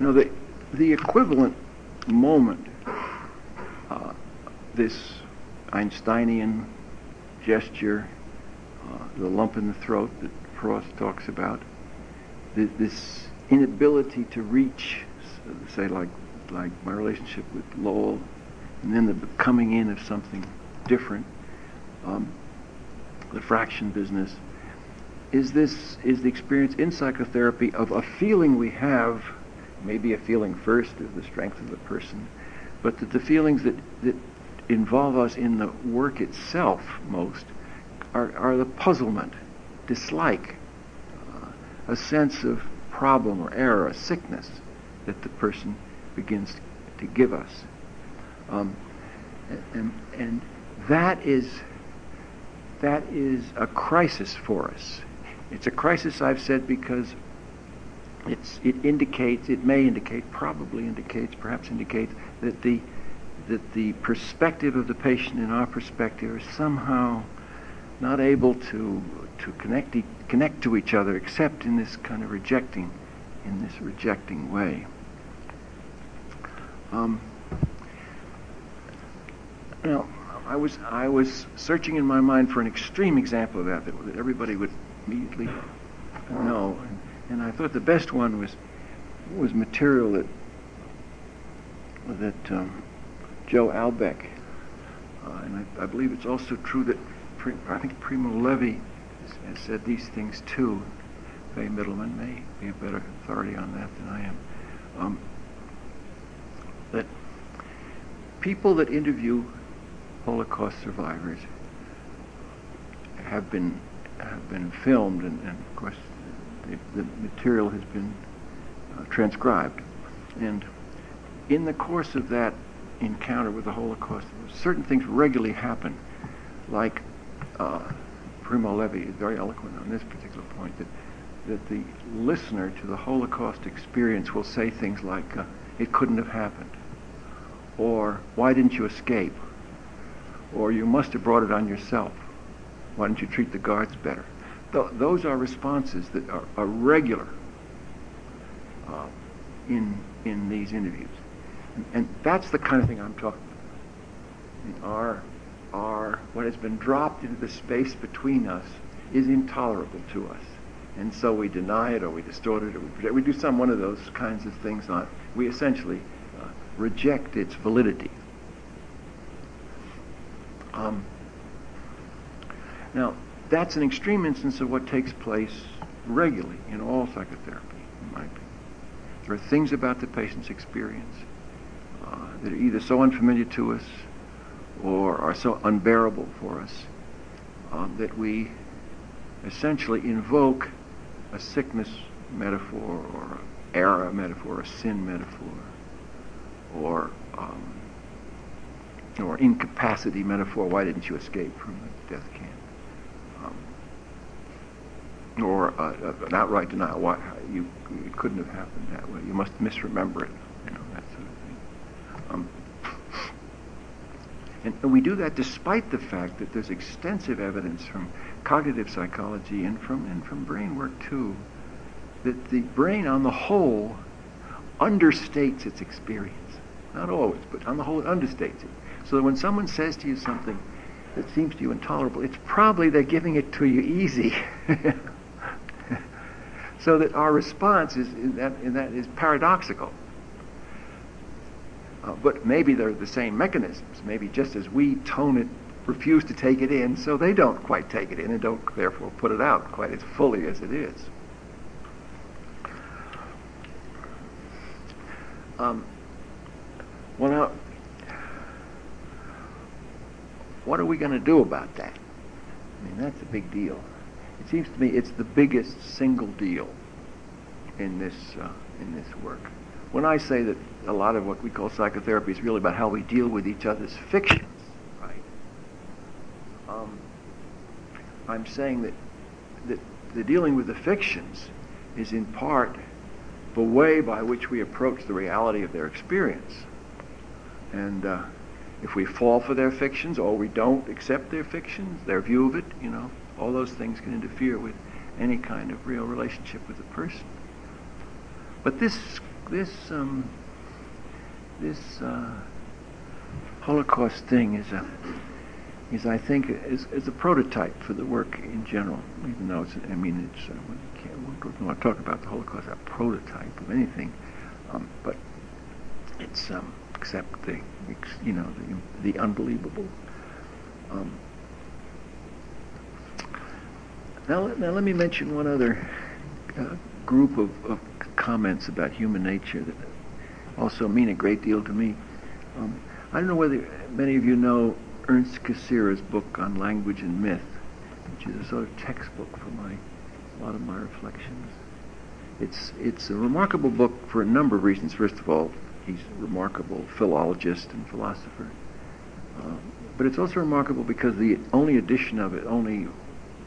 You know, the equivalent moment, this Einsteinian gesture, the lump in the throat that Frost talks about, this inability to reach, say like my relationship with Lowell, and then the coming in of something different, the fraction business, is the experience in psychotherapy of a feeling we have, maybe a feeling first of the strength of the person, but that the feelings that involve us in the work itself most are the puzzlement, dislike, a sense of problem or error, a sickness that the person begins to give us. And that is a crisis for us. It's a crisis, I've said, because it may indicate, probably indicates, perhaps indicates that the perspective of the patient and our perspective are somehow not able to connect to each other except in this kind of rejecting way. Now, I was searching in my mind for an extreme example of that everybody would immediately know, and I thought the best one was material that Joe Albeck, and I believe it's also true that I think Primo Levi has said these things too. Faye Middleman may be a better authority on that than I am. That people that interview Holocaust survivors have been filmed, and of course the material has been transcribed. And in the course of that encounter with the Holocaust, certain things regularly happen, like Primo Levi is very eloquent on this particular point, that the listener to the Holocaust experience will say things like, it couldn't have happened, or why didn't you escape, or you must have brought it on yourself, why didn't you treat the guards better? Those are responses that are regular in these interviews. And that's the kind of thing I'm talking about. What has been dropped into the space between us is intolerable to us. And so we deny it, or we distort it, or we do one of those kinds of things. We essentially reject its validity. Now, that's an extreme instance of what takes place regularly in all psychotherapy, in my opinion. There are things about the patient's experience that are either so unfamiliar to us or are so unbearable for us that we essentially invoke a sickness metaphor, or an error metaphor, a sin metaphor, or incapacity metaphor. Why didn't you escape from the death camp? Or an outright denial. Why it couldn't have happened that way. You must misremember it. That sort of thing. And we do that despite the fact that there's extensive evidence from cognitive psychology and from brain work too, that the brain on the whole understates its experience. Not always, but on the whole it understates it. So that when someone says to you something that seems to you intolerable, it's probably they're giving it to you easy. So that our response in that is paradoxical. But maybe they're the same mechanisms. Maybe just as we tone it, refuse to take it in, so they don't quite take it in and don't therefore put it out quite as fully as it is. Well, now, what are we going to do about that? I mean, that's a big deal. It seems to me it's the biggest single deal in this work. When I say that a lot of what we call psychotherapy is really about how we deal with each other's fictions, right? I'm saying that the dealing with the fictions is in part the way by which we approach the reality of their experience. And if we fall for their fictions, or we don't accept their fictions, their view of it, all those things can interfere with any kind of real relationship with the person. But this this Holocaust thing is I think is a prototype for the work in general. Even though it's we don't want to talk about the Holocaust as a prototype of anything, but it's except the unbelievable. Now let me mention one other group of comments about human nature that also mean a great deal to me. I don't know whether many of you know Ernst Cassira's book on language and myth, which is a sort of textbook for a lot of my reflections. It's a remarkable book for a number of reasons. First of all, he's a remarkable philologist and philosopher. But it's also remarkable because the only edition of it, only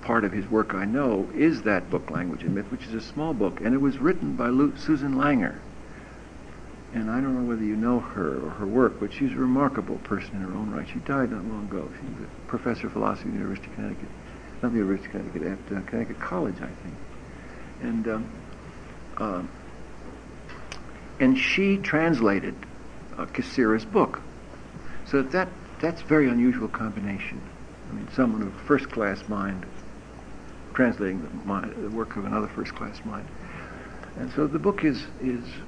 part of his work I know, is that book, Language and Myth, which is a small book, and it was written by Susan Langer. And I don't know whether you know her or her work, but she's a remarkable person in her own right. She died not long ago. She was a professor of philosophy at the University of Connecticut. Not the University of Connecticut, at Connecticut College, I think. And she translated Cassira's book. So that's a very unusual combination. I mean, someone of first-class mind translating the work of another first-class mind. And so the book is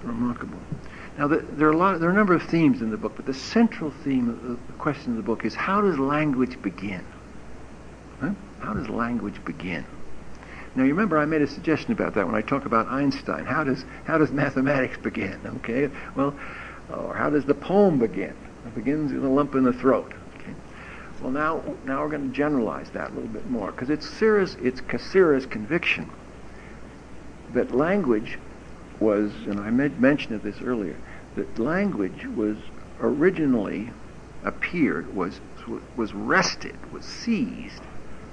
remarkable. Now, there are a number of themes in the book, but the central theme of the question of the book is, how does language begin? Huh? How does language begin? Now, you remember I made a suggestion about that when I talk about Einstein. How does mathematics begin? Okay, well, or how does the poem begin? It begins with a lump in the throat. Okay. Well, now we're going to generalize that a little bit more, because it's Cassira's conviction that language was, and I mentioned this earlier, that language was originally was wrested, was seized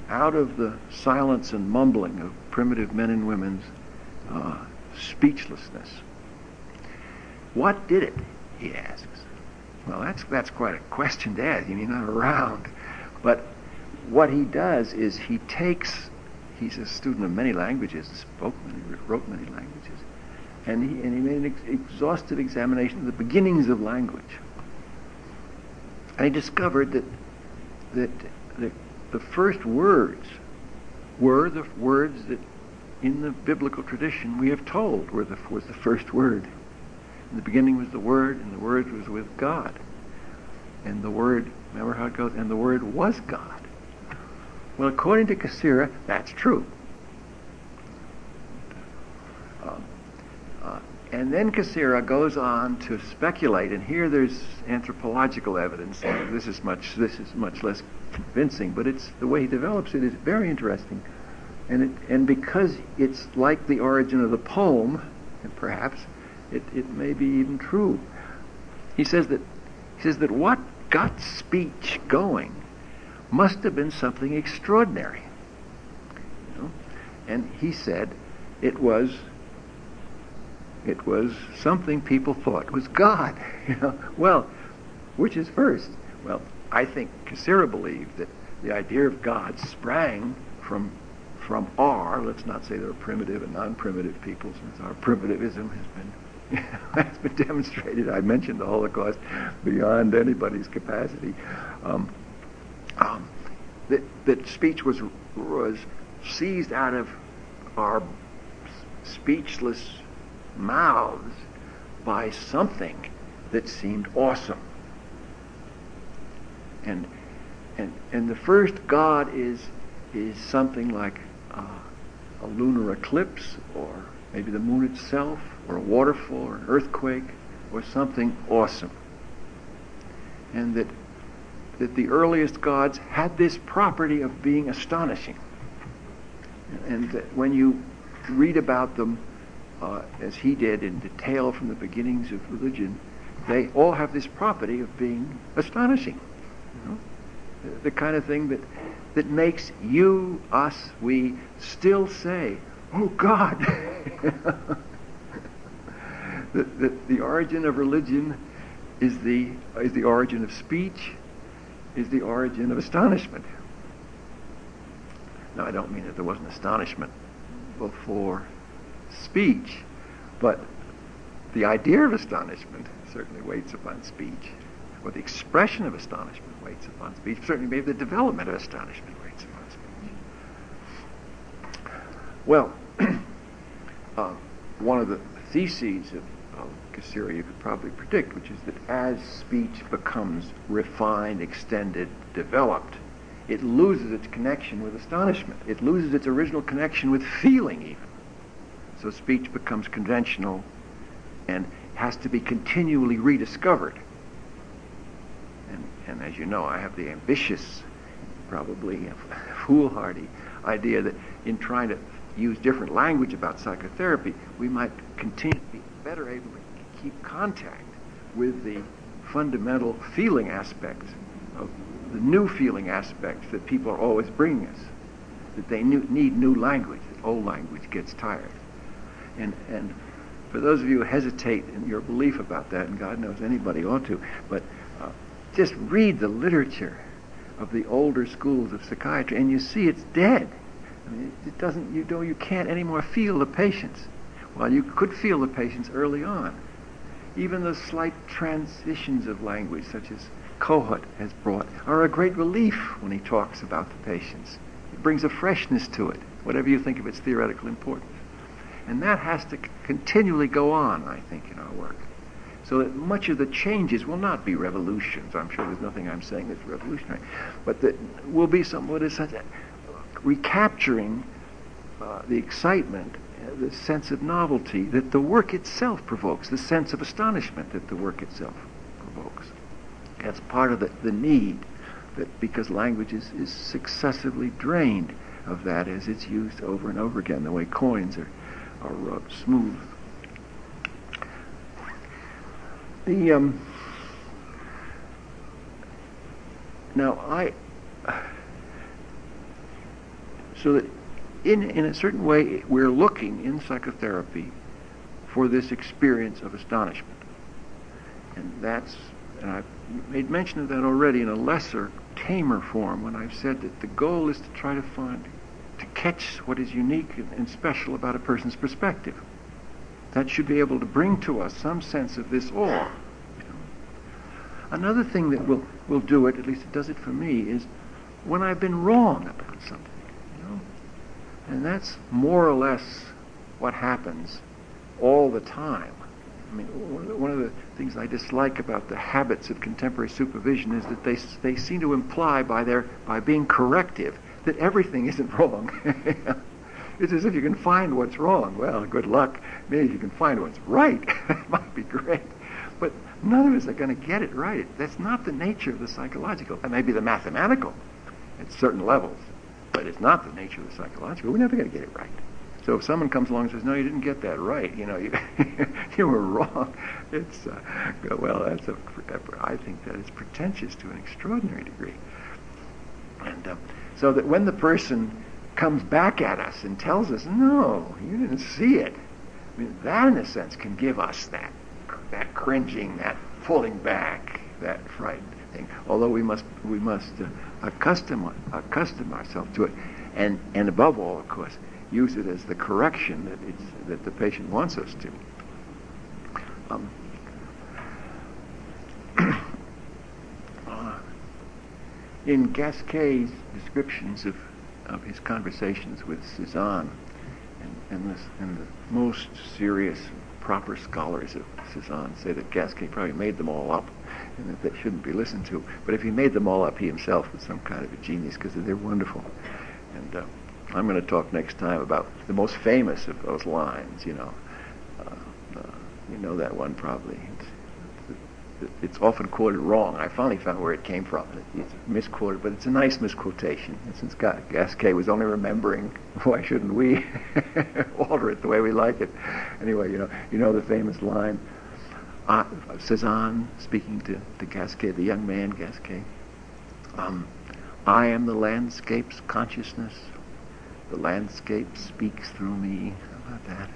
out of the silence and mumbling of primitive men and women's speechlessness. What did it? He asks. Well, that's quite a question to ask. You're not around. But what he does is he's a student of many languages, wrote many languages, and he made an exhaustive examination of the beginnings of language. And he discovered that the first words were the words that in the biblical tradition we have told was the first word. In the beginning was the Word, and the Word was with God. And the Word, remember how it goes? And the Word was God. Well, according to Cassira, that's true. And then Cassira goes on to speculate, and here there's anthropological evidence. This is much less convincing, but it's the way he develops it is very interesting. And because it's like the origin of the poem, and perhaps it may be even true. He says that what got speech going must have been something extraordinary. And he said it was something people thought was God. Well, which is first? Well, I think Cassira believed that the idea of God sprang from let's not say there are primitive and non-primitive peoples, since our primitivism has been demonstrated. I mentioned the Holocaust beyond anybody's capacity. That speech was seized out of our speechless mouths by something that seemed awesome. And the first God is something like a lunar eclipse, or maybe the moon itself, or a waterfall, or an earthquake, or something awesome. And that the earliest gods had this property of being astonishing. And that when you read about them, as he did in detail from the beginnings of religion, they all have this property of being astonishing. The kind of thing that makes you, us, we still say, "Oh God!" The origin of religion is the origin of speech, is the origin of astonishment. Now, I don't mean that there wasn't astonishment before speech, but the idea of astonishment certainly waits upon speech, or the expression of astonishment waits upon speech. Certainly maybe the development of astonishment waits upon speech. Well, one of the theses of Cassirer you could probably predict, which is that as speech becomes refined, extended, developed, it loses its connection with astonishment. It loses its original connection with feeling even. So speech becomes conventional and has to be continually rediscovered. And as you know, I have the ambitious, probably foolhardy idea that in trying to use different language about psychotherapy, we might continue to be better able to keep contact with the fundamental feeling aspects of the new feeling aspects that people are always bringing us, that they need new language, that old language gets tired. And for those of you who hesitate in your belief about that, and God knows anybody ought to, but just read the literature of the older schools of psychiatry, and you see it's dead. I mean, it doesn't. You can't anymore feel the patients. While you could feel the patients early on, even the slight transitions of language, such as Kohut has brought, are a great relief when he talks about the patients. It brings a freshness to it, whatever you think of its theoretical importance. And that has to continually go on, I think, in our work. So that much of the changes will not be revolutions. I'm sure there's nothing I'm saying that's revolutionary. But that will be somewhat as recapturing the excitement, the sense of novelty that the work itself provokes, the sense of astonishment that the work itself provokes. That's part of the need, that because language is successively drained of that as it's used over and over again, the way coins are rubbed smooth. So that in a certain way, we're looking in psychotherapy for this experience of astonishment. And I've made mention of that already in a lesser, tamer form when I've said that the goal is to try to catch what is unique and special about a person's perspective. That should be able to bring to us some sense of this awe. Another thing that will do it, at least it does it for me, is when I've been wrong about something. And that's more or less what happens all the time. I mean, one of the things I dislike about the habits of contemporary supervision is that they seem to imply by being corrective that everything isn't wrong. It's as if you can find what's wrong. Well, good luck. Maybe if you can find what's right, that might be great. But none of us are going to get it right. That's not the nature of the psychological. That may be the mathematical at certain levels, but it's not the nature of the psychological. We're never going to get it right. So if someone comes along and says, "No, you didn't get that right. You were wrong," it's I think that is pretentious to an extraordinary degree. And so that when the person comes back at us and tells us, "No, you didn't see it," I mean, that in a sense can give us that cringing, that pulling back, that frightened thing. Although we must accustom ourselves to it, and above all, of course, use it as the correction that the patient wants us to. In Gasquet's descriptions of his conversations with Cézanne, and the most serious, proper scholars of Cézanne say that Gasquet probably made them all up, and that they shouldn't be listened to. But if he made them all up, he himself was some kind of a genius, because they're wonderful. And I'm going to talk next time about the most famous of those lines. You know that one probably. It's often quoted wrong. I finally found where it came from. It's misquoted, but it's a nice misquotation. And since Gasquet was only remembering, why shouldn't we alter it the way we like it? Anyway, you know the famous line, Cézanne speaking to Gasquet, the young man Gasquet. I am the landscape's consciousness. The landscape speaks through me. How about that?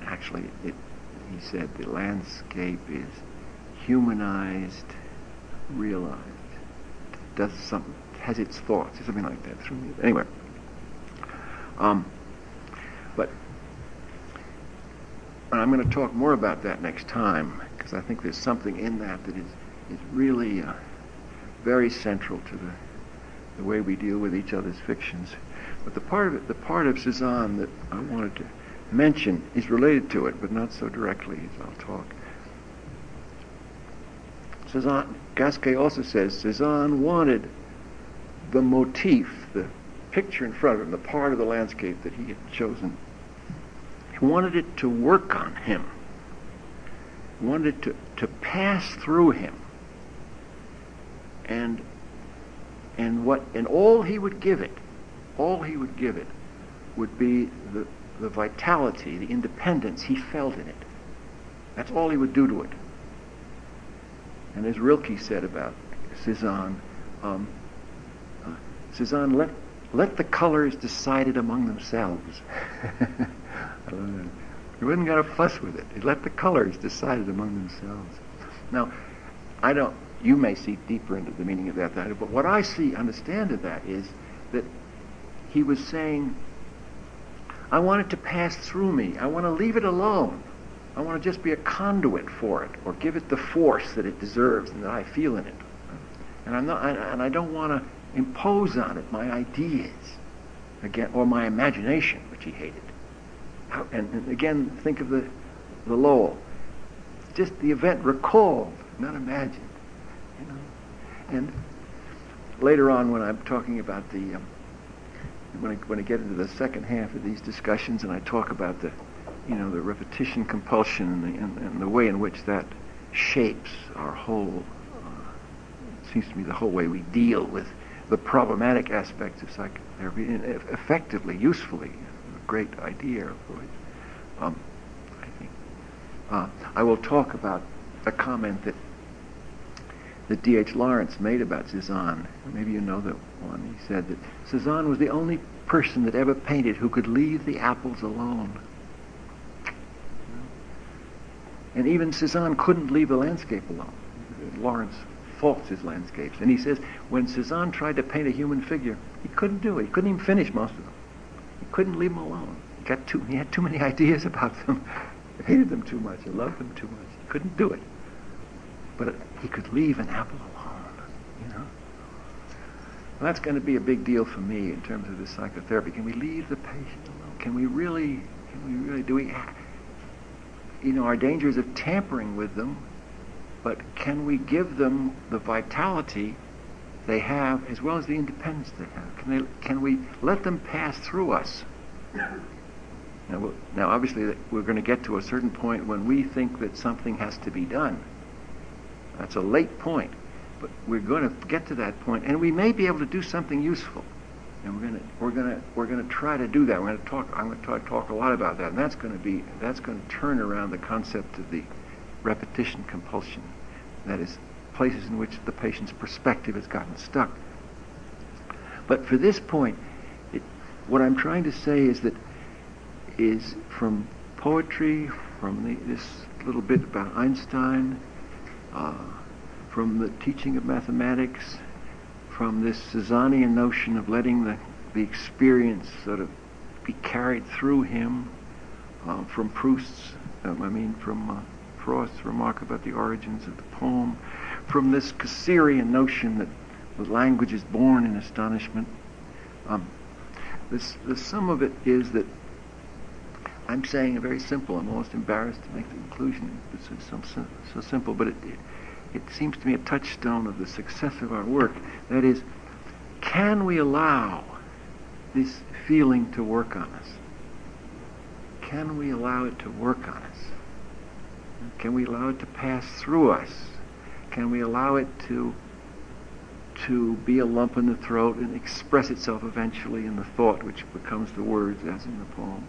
Actually, he said the landscape is humanized, realized, does something, has its thoughts, something like that through me. Anyway, but And I'm going to talk more about that next time, because I think there's something in that that is really very central to the way we deal with each other's fictions. But the part of Cezanne that I wanted to mention is related to it, but not so directly as I'll talk. Gasquet also says Cezanne wanted the motif, the picture in front of him, the part of the landscape that he had chosen. He wanted it to work on him. He wanted it to pass through him. And all he would give it would be the vitality, the independence he felt in it. That's all he would do to it. And as Rilke said about Cezanne, Cezanne let the colors decide it among themselves. He wasn't going to fuss with it. He let the colors decide it among themselves. Now, you may see deeper into the meaning of that, but what I understand of that is that he was saying, I want it to pass through me. I want to leave it alone. I want to just be a conduit for it, or give it the force that it deserves and that I feel in it. And I don't want to impose on it my ideas, again, or my imagination, which he hated. And again, think of the Lowell. Just the event recalled, not imagined. And later on, when I'm talking about when I get into the second half of these discussions, and I talk about the repetition compulsion and the way in which that shapes our whole, it seems to me, the whole way we deal with the problematic aspects of psychotherapy, and effectively, usefully, a great idea of Freud. I think I will talk about a comment that D.H. Lawrence made about Cezanne. Maybe you know that one. He said that Cezanne was the only person that ever painted who could leave the apples alone. And even Cezanne couldn't leave the landscape alone. Lawrence faults his landscapes. And he says when Cezanne tried to paint a human figure, he couldn't do it. He couldn't even finish most of them. He couldn't leave them alone. He had too many ideas about them. He hated them too much. He loved them too much. He couldn't do it. But he could leave an apple alone, Well, that's going to be a big deal for me in terms of this psychotherapy. Can we leave the patient alone? Can we really, our dangers of tampering with them, but can we give them the vitality they have as well as the independence they have? Can we let them pass through us? Now, obviously, we're going to get to a certain point when we think that something has to be done. That's a late point, but we're going to get to that point, and we may be able to do something useful. And we're going to try to do that. I'm going to try to talk a lot about that, and that's going to turn around the concept of the repetition compulsion. That is, places in which the patient's perspective has gotten stuck. But for this point, what I'm trying to say is from poetry, from this little bit about Einstein, from the teaching of mathematics, from this Cezannian notion of letting the experience sort of be carried through him, from Proust's, from Frost's remark about the origins of the poem, from this Casserian notion that the language is born in astonishment. The sum of it is that I'm saying a very simple, I'm almost embarrassed to make the conclusion, it's so simple, but it seems to me a touchstone of the success of our work. That is, can we allow this feeling to work on us? Can we allow it to work on us? Can we allow it to pass through us? Can we allow it to be a lump in the throat and express itself eventually in the thought which becomes the words, as in the poem?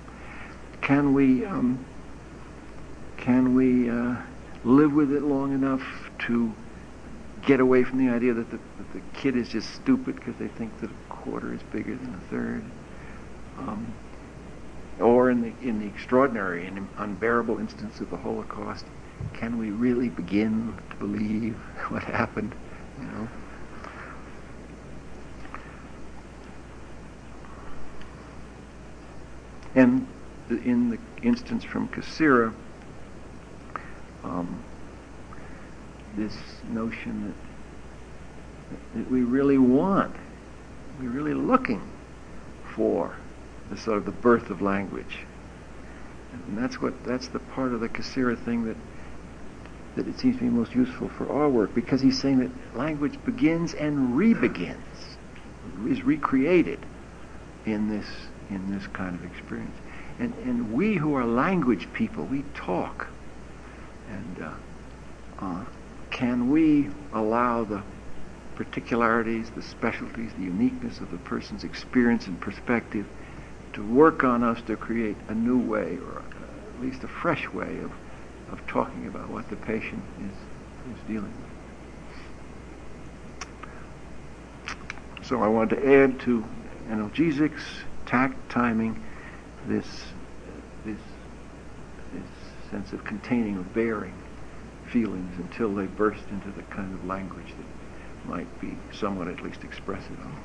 Can we live with it long enough to get away from the idea that the kid is just stupid because they think that a quarter is bigger than a third? Or in the extraordinary and unbearable instance of the Holocaust, can we really begin to believe what happened? And in the instance from Cassira, this notion that we really want, we're really looking for the sort of the birth of language. And that's the part of the Kasira thing that it seems to me most useful for our work, because he's saying that language begins and re-begins, is recreated in this kind of experience. And we who are language people, we talk. And can we allow the particularities, the specialties, the uniqueness of the person's experience and perspective to work on us to create a new way, or at least a fresh way of talking about what the patient is dealing with. So I want to add to analgesics, tact, timing, this sense of containing, of bearing feelings until they burst into the kind of language that might be somewhat at least expressive of them.